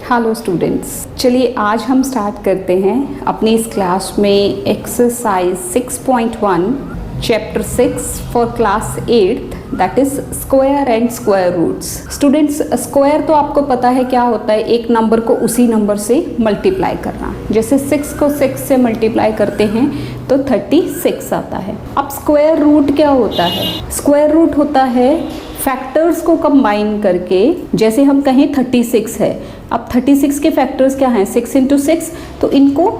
Hello students, चलिए आज हम स्टार्ट करते हैं अपनी इस क्लास में exercise 6.1 chapter 6 for class 8 that is square and square roots. Students, square तो आपको पता है क्या होता है, एक नंबर को उसी नंबर से मल्टीप्लाई करना। जैसे 6 को 6 से मल्टीप्लाई करते हैं तो 36 आता है। अब स्क्वायर रूट क्या होता है? स्क्वायर रूट होता है फैक्टर्स को कंबाइन करके, जैसे हम कहें 36 है, अब 36 के फैक्टर्स क्या हैं? 6 इंटू 6, तो इनको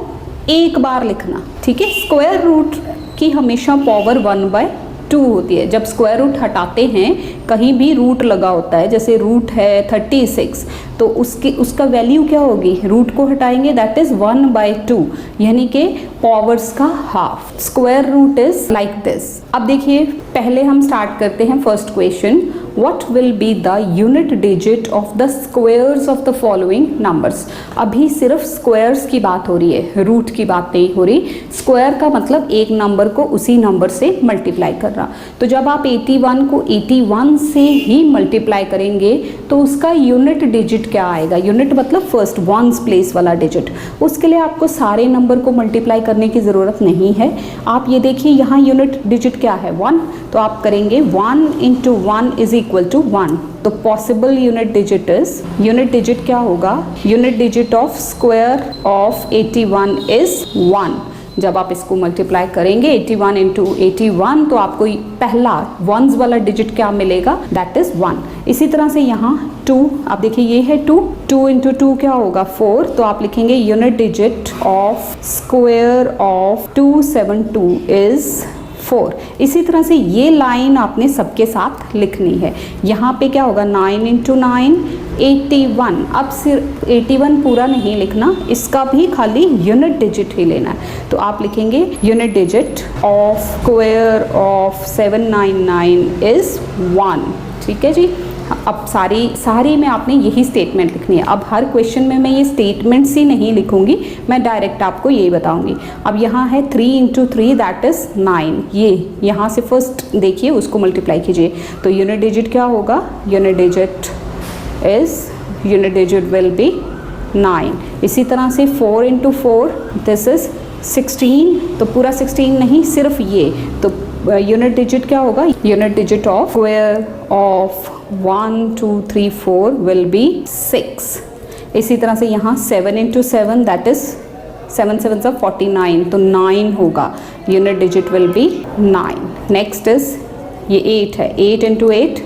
एक बार लिखना, ठीक है। स्क्वायर रूट की हमेशा पावर 1/2 होती है। जब स्क्वायर रूट हटाते हैं, कहीं भी रूट लगा होता है, जैसे रूट है 36, तो उसका वैल्यू क्या होगी? रूट को हटाएंगे, दैट इज 1/2, यानी कि पावर्स का half. Square root is like this. अब देखिए, पहले हम स्टार्ट करते हैं first question. What will be the unit digit of the squares of the following numbers? अभी सिर्फ स्क्वायर्स की बात हो रही है, रूट की बात नहीं हो रही। स्क्वायर का मतलब एक नंबर को उसी नंबर से मल्टीप्लाई करना। तो जब आप 81 को 81 से ही मल्टीप्लाई करेंगे तो उसका यूनिट डिजिट क्या आएगा? यूनिट मतलब फर्स्ट वंस प्लेस वाला डिजिट। उसके लिए आपको सारे नंबर को मल्टीप्लाई करने की ज़रूरत नहीं है। आप ये देखिए, यहाँ यूनिट डिजिट क्या है? 1, तो आप करेंगे 1 इंटू 1 इज इक्वल टू 1। तो possible unit digit is, unit digit क्या होगा? Unit digit of square of 81 is 1। जब आप इसको मल्टीप्लाई करेंगे 81 इंटू 81, तो आपको पहला वंस वाला डिजिट क्या मिलेगा? That is 1। इसी तरह से यहाँ 2, आप देखिए ये है 2 इंटू 2 क्या होगा? 4। तो आप लिखेंगे unit digit of square of 272 is 4। इसी तरह से ये लाइन आपने सबके साथ लिखनी है। यहाँ पे क्या होगा? 9 इंटू 9 81। अब सिर्फ 81 पूरा नहीं लिखना, इसका भी खाली यूनिट डिजिट ही लेना है। तो आप लिखेंगे unit digit of square of 799 is 1। ठीक है जी। अब सारी में आपने यही स्टेटमेंट लिखनी है। अब हर क्वेश्चन में मैं ये स्टेटमेंट्स ही नहीं लिखूंगी, मैं डायरेक्ट आपको यही बताऊंगी। अब यहाँ है 3 इंटू 3 दैट इज 9। ये यहाँ से फर्स्ट देखिए, उसको मल्टीप्लाई कीजिए, तो यूनिट डिजिट क्या होगा? Unit digit will B 9। इसी तरह से 4 इंटू 4 दिस इज 16, तो पूरा 16 नहीं, सिर्फ ये, तो यूनिट डिजिट क्या होगा? Unit digit of square of 1 2 3 4 will be 6। इसी तरह से यहाँ 7 इंटू 7 दैट इज 7 7 49, तो 9 होगा। Unit digit will B 9। Next is ये 8 है, 8 इंटू 8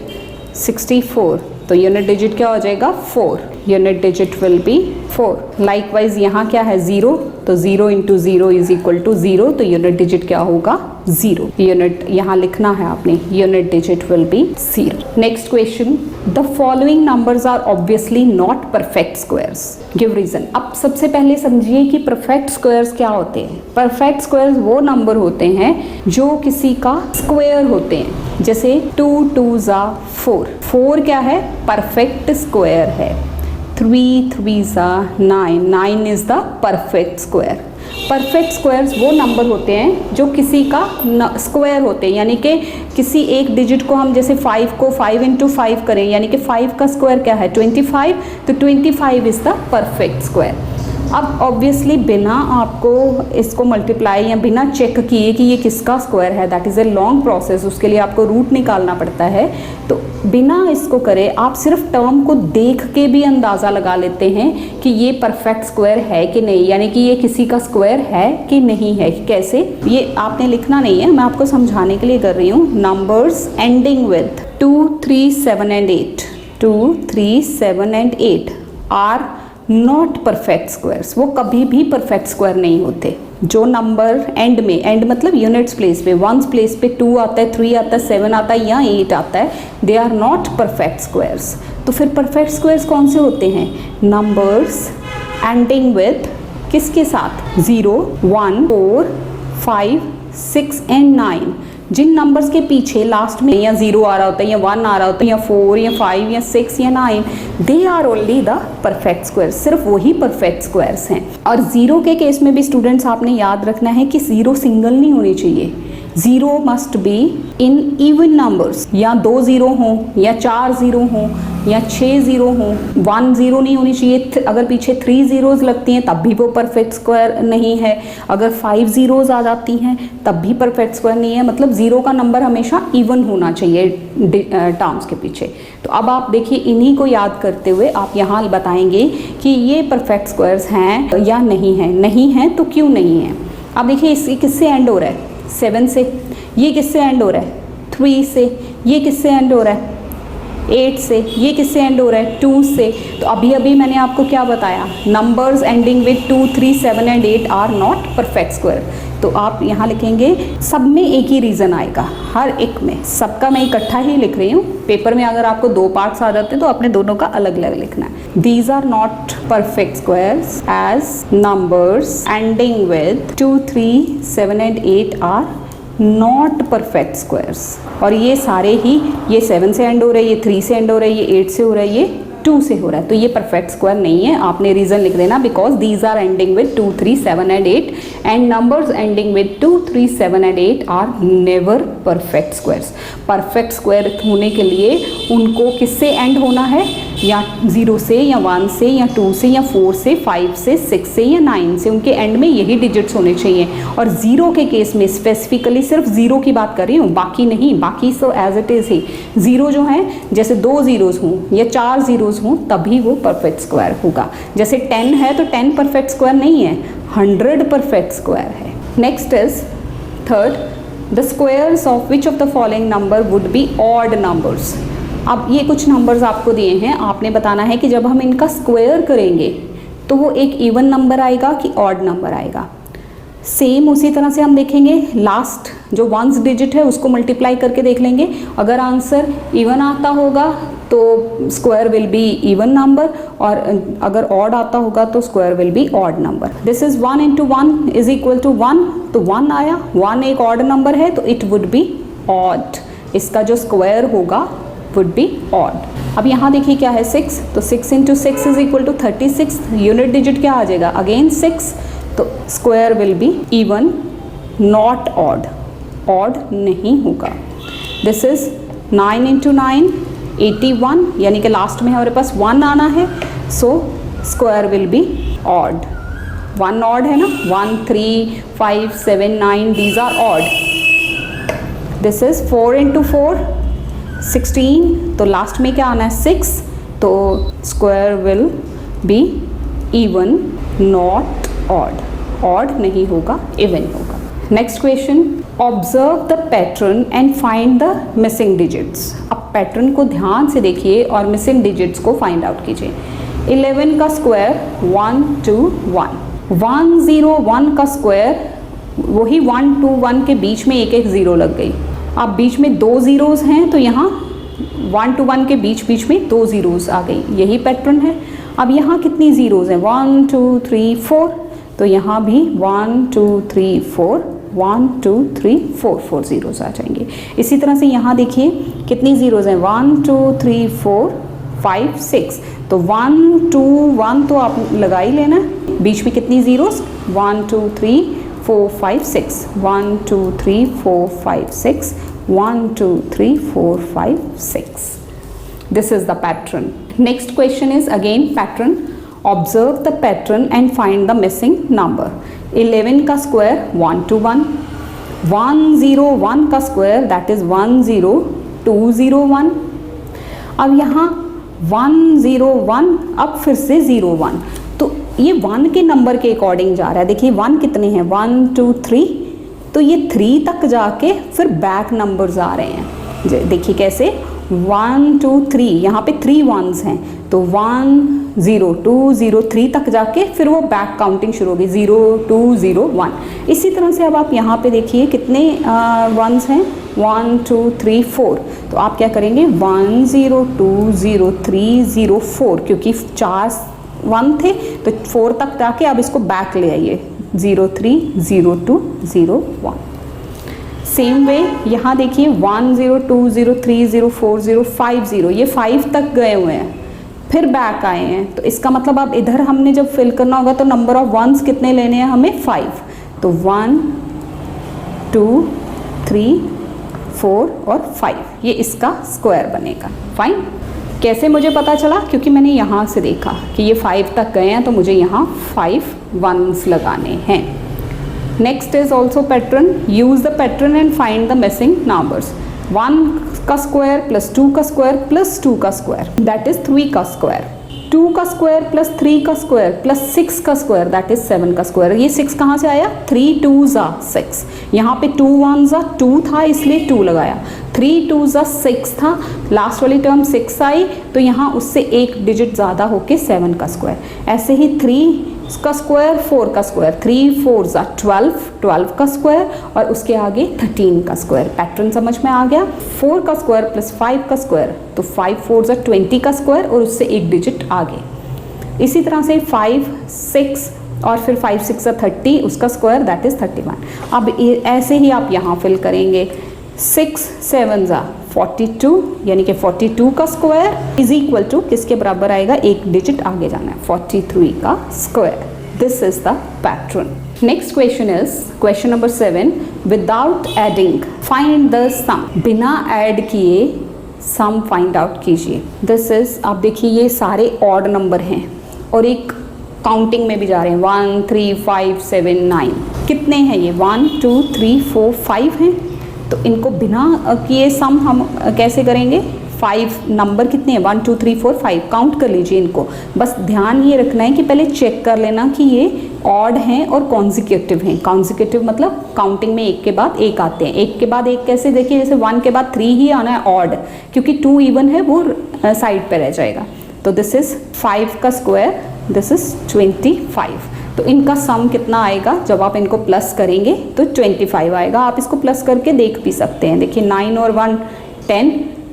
64, तो यूनिट डिजिट क्या हो जाएगा? 4। Unit digit will B 4। Likewise यहाँ क्या है? 0, तो 0 इंटू 0 इज इक्वल टू 0, तो यूनिट डिजिट क्या होगा? 0। यूनिट यहाँ लिखना है आपने, unit digit will be 0। Next question, the following numbers are obviously not perfect squares, give reason. अब सबसे पहले समझिए कि परफेक्ट स्क्वायर्स क्या होते हैं। परफेक्ट स्क्वायर्स वो नंबर होते हैं जो किसी का स्क्वायर होते हैं। जैसे 2 2 ज़ा 4, 4 क्या है? परफेक्ट स्क्वायर है। 3 3 ज़ा 9, 9 is the perfect square. Perfect squares वो नंबर होते हैं जो किसी का स्क्वायर होते हैं, यानी कि किसी एक डिजिट को हम जैसे 5 को 5 इंटू 5 करें, यानी कि 5 का स्क्वायर क्या है? 25, तो 25 इज द परफेक्ट स्क्वायर। अब ऑब्वियसली बिना आपको इसको मल्टीप्लाई या बिना चेक किए कि ये किसका स्क्वायर है, that is a long process, उसके लिए आपको रूट निकालना पड़ता है। तो बिना इसको करे आप सिर्फ टर्म को देख के भी अंदाज़ा लगा लेते हैं कि ये परफेक्ट स्क्वायर है कि नहीं, यानी कि ये किसी का स्क्वायर है कि नहीं है। कैसे? ये आपने लिखना नहीं है, मैं आपको समझाने के लिए कर रही हूँ। Numbers ending with 2 3 7 and 8, 2 3 7 and 8 are not perfect squares. वो कभी भी परफेक्ट स्क्वायर नहीं होते। जो नंबर एंड में, एंड मतलब यूनिट्स प्लेस पे, वंस प्लेस पे 2 आता है, 3 आता है, 7 आता है या 8 आता है, they are not perfect squares. तो फिर परफेक्ट स्क्वायर्स कौन से होते हैं? नंबर्स एंडिंग विथ किसके साथ? 0 1 4 5 6 एंड 9। जिन नंबर्स के पीछे लास्ट में या 0 आ रहा होता है या 1 आ रहा होता है या 4 या 5 या 6 या 9, they are only the perfect squares. सिर्फ वही परफेक्ट स्क्वायर्स हैं। और 0 के केस में भी स्टूडेंट्स आपने याद रखना है कि 0 सिंगल नहीं होनी चाहिए। Zero must be in even numbers, या 2 ज़ीरो हों या 4 ज़ीरो हों या 6 ज़ीरो हों, 1 ज़ीरो नहीं होनी चाहिए। अगर पीछे 3 ज़ीरोज़ लगती हैं तब भी वो परफेक्ट स्क्वायर नहीं है, अगर 5 ज़ीरोज़ आ जाती हैं तब भी परफेक्ट स्क्वायर नहीं है। मतलब ज़ीरो का नंबर हमेशा इवन होना चाहिए टर्म्स के पीछे। तो अब आप देखिए, इन्हीं को याद करते हुए आप यहाँ बताएंगे कि ये परफेक्ट स्क्वायर्स हैं या नहीं हैं। नहीं हैं तो क्यों नहीं है। अब देखिए, इस किससे एंड हो रहा है, 7 से। ये किससे एंड हो रहा है, 3 से। ये किससे एंड हो रहा है, 8 से। ये किससे एंड हो रहा है, 2 से। तो अभी अभी मैंने आपको क्या बताया, numbers ending with 2, 3, 7 and 8 are not perfect square. तो आप यहाँ लिखेंगे, सब में एक ही रीज़न आएगा, हर एक में, सबका मैं इकट्ठा ही लिख रही हूँ। पेपर में अगर आपको 2 पार्ट्स आ जाते हैं तो अपने दोनों का अलग अलग लिखना है। These are not perfect squares as numbers ending with 2, 3, 7 and 8 are not perfect squares. और ये सारे ही, ये 7 से एंड हो रहा है, ये 3 से एंड हो रहा है, ये 8 से हो रहा है, ये 2 से हो रहा है। तो ये परफेक्ट स्क्वायर नहीं है। आपने रीजन लिख देना, because these are ending with 2, 3, 7 and 8 and numbers ending with 2, 3, 7 and 8 are never perfect squares. Perfect square होने के लिए उनको किससे एंड होना है, या 0 से या 1 से या 2 से या 4 से, 5 से, 6 से या 9 से। उनके एंड में यही डिजिट्स होने चाहिए। और ज़ीरो के केस में स्पेसिफिकली सिर्फ ज़ीरो की बात कर रही हूँ, बाकी नहीं, बाकी सो एज इट इज़ ही। ज़ीरो जो है, जैसे 2 ज़ीरोज़ हों या 4 ज़ीरोज़ हों तभी वो परफेक्ट स्क्वायर होगा। जैसे 10 है तो 10 परफेक्ट स्क्वायर नहीं है, 100 परफेक्ट स्क्वायर है। Next is third, the squares of which of the following number would be odd numbers. अब ये कुछ नंबर्स आपको दिए हैं, आपने बताना है कि जब हम इनका स्क्वायर करेंगे तो वो एक इवन नंबर आएगा कि ऑड नंबर आएगा। सेम उसी तरह से हम देखेंगे, लास्ट जो 1 डिजिट है उसको मल्टीप्लाई करके देख लेंगे। अगर आंसर इवन आता होगा तो square will be even number, और अगर ऑड आता होगा तो square will be odd number. This is 1 into 1 is equal to 1, तो 1 आया। 1 एक ऑड नंबर है तो इट वुड बी ऑड, इसका जो स्क्वायर होगा वुड बी ऑड। अब यहाँ देखिए क्या है, 6, तो 6 into 6 is equal to 36। Unit digit क्या आ जाएगा, अगेन 6, तो square will be even not odd, odd नहीं होगा। दिस इज 9 इंटू 9 81, यानी कि लास्ट में हमारे पास 1 आना है, so square will be odd. 1 odd है ना, 1, 3, 5, 7, 9 these are odd. This is 4 into 4 16, तो लास्ट में क्या आना है 6, तो square will be even not odd, odd नहीं होगा, इवन होगा। Next question, observe the pattern and find the missing digits. अब पैटर्न को ध्यान से देखिए और मिसिंग डिजिट्स को फाइंड आउट कीजिए। 11 का स्क्वायर 1, 2, 1, 101 का स्क्वायर वही 1 to 1 के बीच में एक ज़ीरो लग गई। अब बीच में 2 ज़ीरोज़ हैं तो यहाँ 1 to 1 के बीच में 2 ज़ीरोज़ आ गई, यही पैटर्न है। अब यहाँ कितनी ज़ीरोज़ हैं, 1, 2, 3, 4, तो यहाँ भी 1, 2, 3, 4, 1, 2, 3, 4 ज़ीरोज़ आ जाएंगे। इसी तरह से यहाँ देखिए कितनी ज़ीरोज़ हैं, 1, 2, 3, 4, 5, 6, तो 1, 2, 1 तो आप लगा ही लेना। बीच में कितनी zeros, 1, 2, 3, 4, 5, 6, 1, 2, 3, 4, 5, 6, 1, 2, 3, 4, 5, 6. This is the pattern. Next question is again pattern. Observe the pattern and find the missing number. 11 का स्क्वायर 1 to 1, 101 का स्क्वायर दैट इज 10201। अब यहाँ 101, अब फिर से 01, तो ये 1 के नंबर के अकॉर्डिंग जा रहा है। देखिए 1 कितने हैं, 1, 2, 3, तो ये 3 तक जाके फिर बैक नंबर्स आ रहे हैं। देखिए कैसे, 1, 2, 3, यहाँ पे 3 1s हैं, तो 1, 0, 2, 0, 3 तक जाके फिर वो बैक काउंटिंग शुरू होगी, 0, 2, 0, 1। इसी तरह से अब आप यहाँ पे देखिए कितने 1s हैं, 1, 2, 3, 4, तो आप क्या करेंगे, 1, 0, 2, 0, 3, 0, 4, क्योंकि 4 1 थे तो 4 तक जाके अब इसको बैक ले आइए, 0, 3, 0, 2, 0, 1। सेम वे यहाँ देखिए 1, 0, 2, 0, 3, 0, 4, 0, 5, 0, ये 5 तक गए हुए हैं, फिर बैक आए हैं, तो इसका मतलब अब इधर हमने जब फिल करना होगा तो नंबर ऑफ वंस कितने लेने हैं हमें, 5, तो 1, 2, 3, 4 और 5, ये इसका स्क्वायर बनेगा। फाइन। कैसे मुझे पता चला? क्योंकि मैंने यहाँ से देखा कि ये 5 तक गए हैं तो मुझे यहाँ 5 1s लगाने हैं। Next is also pattern. Use the pattern and find the missing numbers. 1 का स्क्वायर प्लस 2 का स्क्वायर प्लस 2 का स्क्वायर, दैट इज 3 का स्क्वायर। 2 का स्क्वायर प्लस 3 का स्क्वायर प्लस 6 का स्क्वायर, दैट इज 7 का स्क्वायर। ये 6 कहाँ से आया? 3 2s are 6। यहाँ पे 2 1s are 2 था इसलिए 2 लगाया। 3 2s are 6 था, लास्ट वाली टर्म 6 आई तो यहाँ उससे एक डिजिट ज़्यादा होके 7 का स्क्वायर। ऐसे ही 3 का स्क्वायर 4 का स्क्वायर, 3 4s are 12, 12 का स्क्वायर और उसके आगे 13 का स्क्वायर। पैटर्न समझ में आ गया? 4 का स्क्वायर प्लस 5 का स्क्वायर तो 5 4s are 20 का स्क्वायर और उससे एक डिजिट आगे। इसी तरह से 5 6 और फिर 5 6 are 30, उसका स्क्वायर दैट इज 31। अब ऐसे ही आप यहाँ फिल करेंगे। 6 7s are 42, यानी कि 42 का स्क्वायर इज इक्वल टू किसके बराबर आएगा? एक डिजिट आगे जाना है, 43 का square. This is the pattern. Next question is question number 7। Without adding find the sum. बिना ऐड किए सम फाइंड आउट कीजिए। दिस इज, आप देखिए ये सारे ऑड नंबर हैं और एक काउंटिंग में भी जा रहे हैं। 1 3 5 7 9। कितने हैं ये? 1 2 3 4 5 हैं। तो इनको बिना किए सम हम कैसे करेंगे? 5 नंबर कितने हैं? 1 2 3 4 5, काउंट कर लीजिए इनको। बस ध्यान ये रखना है कि पहले चेक कर लेना कि ये ऑड हैं और कॉन्जिक्यूटिव हैं। कॉन्जिक्यूटिव मतलब काउंटिंग में एक के बाद एक आते हैं। एक के बाद एक कैसे? देखिए जैसे 1 के बाद 3 ही आना है ऑड, क्योंकि 2 इवन है वो साइड पे रह जाएगा। तो दिस इज 5 का स्क्वायर, दिस इज 25। तो इनका सम कितना आएगा? जब आप इनको प्लस करेंगे तो 25 आएगा। आप इसको प्लस करके देख भी सकते हैं। देखिए 9 और 1 10,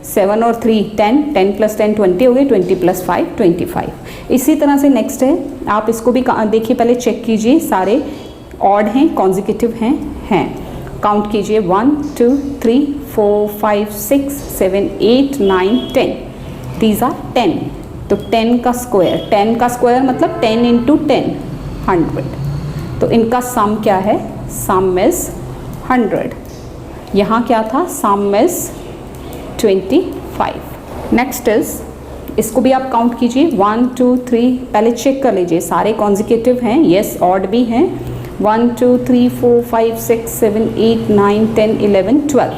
7 और 3 10, 10 प्लस 10 20 हो गए, 20 प्लस 5 25। इसी तरह से नेक्स्ट है, आप इसको भी देखिए, पहले चेक कीजिए सारे ऑड हैं कॉन्जिक्यूटिव हैं। काउंट कीजिए 1 2 3 4 5 6 7 8 9 10, दीज आर 10। तो 10 का स्क्वायर मतलब 10 इंटू 10 100। तो इनका सम क्या है? सम इज 100। यहाँ क्या था? सम इज 25। नेक्स्ट इज, इसको भी आप काउंट कीजिए 1 2 3, पहले चेक कर लीजिए सारे कॉन्जिक्यूटिव हैं, यस ऑड भी हैं। 1 2 3 4 5 6 7 8 9 10 11 12।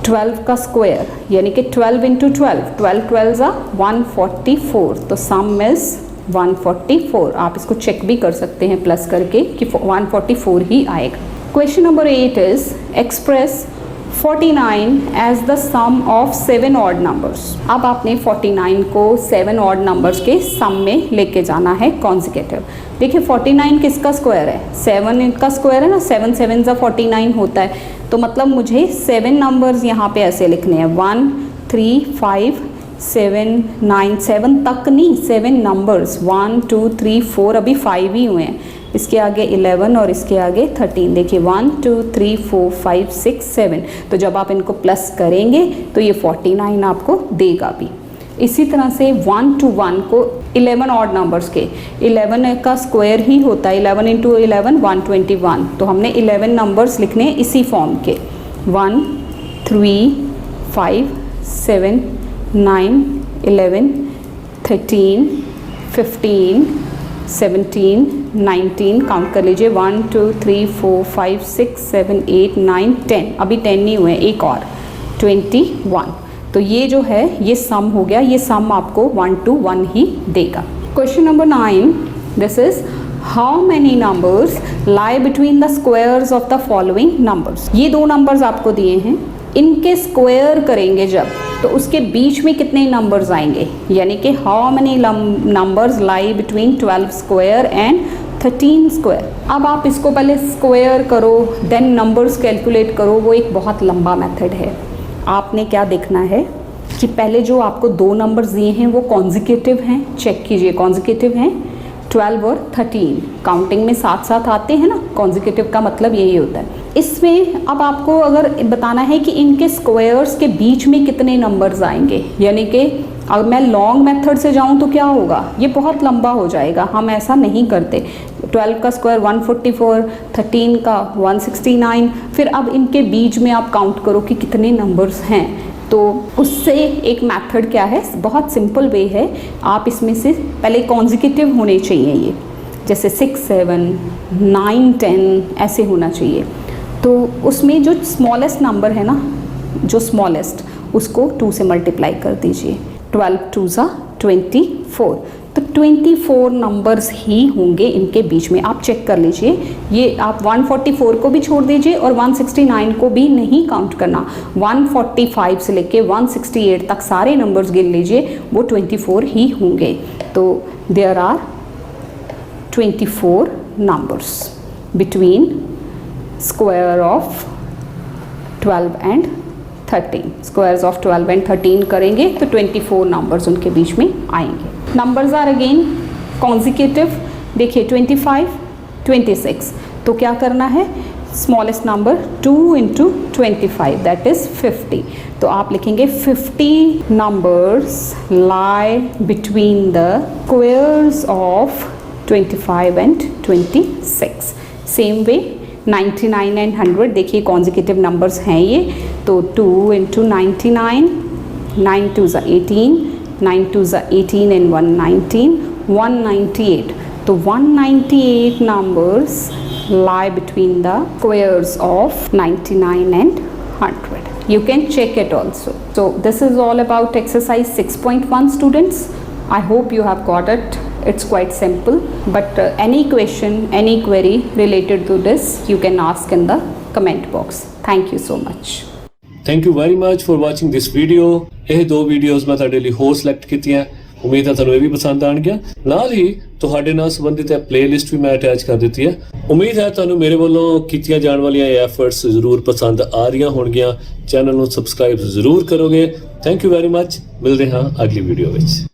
12 का स्क्वायर यानी कि 12 इंटू 12, 12 12s are 144। तो सम इज 144। आप इसको चेक भी कर सकते हैं प्लस करके कि 144 ही आएगा। Question number 8 is express 49 as the sum of 7 odd numbers. अब आपने 49 को 7 ऑड नंबर्स के सम में लेके जाना है कॉन्जिक्यूटिव। देखिए 49 किसका स्क्वायर है? 7 का स्क्वायर है ना, 7 7s are 49 होता है। तो मतलब मुझे 7 नंबर्स यहाँ पे ऐसे लिखने हैं, 1 3 5 7 9, 7 तक नहीं, 7 नंबर्स 1 2 3 4, अभी 5 ही हुए हैं। इसके आगे 11 और इसके आगे 13। देखिए 1 2 3 4 5 6 7। तो जब आप इनको प्लस करेंगे तो ये 49 आपको देगा भी। इसी तरह से 1 to 1 को 11 ऑड नंबर्स के 11 का स्क्वायर ही होता है, 11 इंटू 11 121। तो हमने 11 नंबर्स लिखने इसी फॉर्म के, 1 3 5 7 9 11 13 15 17 19, काउंट कर लीजिए 1 2 3 4 5 6 7 8 9 10, अभी 10 नहीं हुए, एक और 21। तो ये जो है ये सम हो गया, ये सम आपको 1 to 1 ही देगा। Question number 9, this is how many numbers lie between the squares of the following numbers. ये दो नंबर्स आपको दिए हैं, इनके स्क्वायर करेंगे जब तो उसके बीच में कितने नंबर्स आएंगे, यानी कि how many numbers lie between 12 square and 13 square. अब आप इसको पहले स्क्वायर करो देन नंबर्स कैलकुलेट करो, वो एक बहुत लंबा मेथड है। आपने क्या देखना है कि पहले जो आपको दो नंबर्स दिए हैं वो कॉन्जिक्यूटिव हैं, चेक कीजिए कॉन्जिक्यूटिव हैं 12 और 13, काउंटिंग में साथ साथ आते हैं ना, कॉन्जिक्यूटिव का मतलब यही होता है। इसमें अब आपको अगर बताना है कि इनके स्क्वायर्स के बीच में कितने नंबर्स आएंगे, यानी कि अगर मैं लॉन्ग मेथड से जाऊं तो क्या होगा, ये बहुत लंबा हो जाएगा, हम ऐसा नहीं करते। 12 का स्क्वायर 144, 13 का 169, फिर अब इनके बीच में आप काउंट करो कि कितने नंबर्स हैं। तो उससे एक मेथड क्या है, बहुत सिंपल वे है, आप इसमें से पहले कॉन्जिक्यूटिव होने चाहिए, ये जैसे 6, 7, 9, 10 ऐसे होना चाहिए। तो उसमें जो स्मॉलेस्ट नंबर है ना, जो स्मॉलेस्ट, उसको 2 से मल्टीप्लाई कर दीजिए। 12 2 ज़ा 24, तो 24 नंबर्स ही होंगे इनके बीच में। आप चेक कर लीजिए, ये आप 144 को भी छोड़ दीजिए और 169 को भी नहीं काउंट करना। 145 से लेके 168 तक सारे नंबर्स गिन लीजिए, वो 24 ही होंगे। तो there are 24 numbers between square of 12 and 13। Squares of 12 and 13 करेंगे तो 24 नंबर्स उनके बीच में आएंगे। Numbers are again consecutive. देखिए 25, 26, तो क्या करना है, smallest number 2 into 25 that is 50। तो आप लिखेंगे 50 numbers lie between the squares of 25 and 26। Same way 99 and 100, देखिए कॉन्जिक्यूटिव नंबर्स हैं ये, तो 2 into 99, 9 2 ज़ा 18, 9 2 ज़ा 18 and 119, 198। तो 198 numbers lie between the squares of 99 and 100. You can check it also. So this is all about exercise 6.1 students. I hope you have got it. It's quite simple, but any question, any query related to this, you can ask in the comment box. Thank you so much. Thank you very much for watching this video. ਇਹ ਦੋ videos ਮੈਂ ਤੁਹਾਡੇ ਲਈ ਹੋਰ select ਕੀਤੀਆਂ, ਉਮੀਦ ਹੈ ਤੁਹਾਨੂੰ ਇਹ ਵੀ ਪਸੰਦ ਆਣਗੀਆਂ। ਨਾਲ ਹੀ ਤੁਹਾਡੇ ਨਾਲ ਸੰਬੰਧਿਤ ਇਹ ਪਲੇਲਿਸਟ ਵੀ ਮੈਂ ਅਟੈਚ ਕਰ ਦਿੱਤੀ ਹੈ। ਉਮੀਦ ਹੈ ਤੁਹਾਨੂੰ ਮੇਰੇ ਵੱਲੋਂ ਕੀਤੀਆਂ ਜਾਣ ਵਾਲੀਆਂ ਇਹ ਐਫਰਟਸ ਜ਼ਰੂਰ ਪਸੰਦ ਆ ਰਹੀਆਂ ਹੋਣਗੀਆਂ। ਚੈਨਲ ਨੂੰ ਸਬਸਕ੍ਰਾਈਬ ਜ਼ਰੂਰ ਕਰੋਗੇ। Thank you very much. ਮਿਲਦੇ ਹਾਂ ਅਗਲੀ ਵੀਡੀਓ ਵਿੱਚ।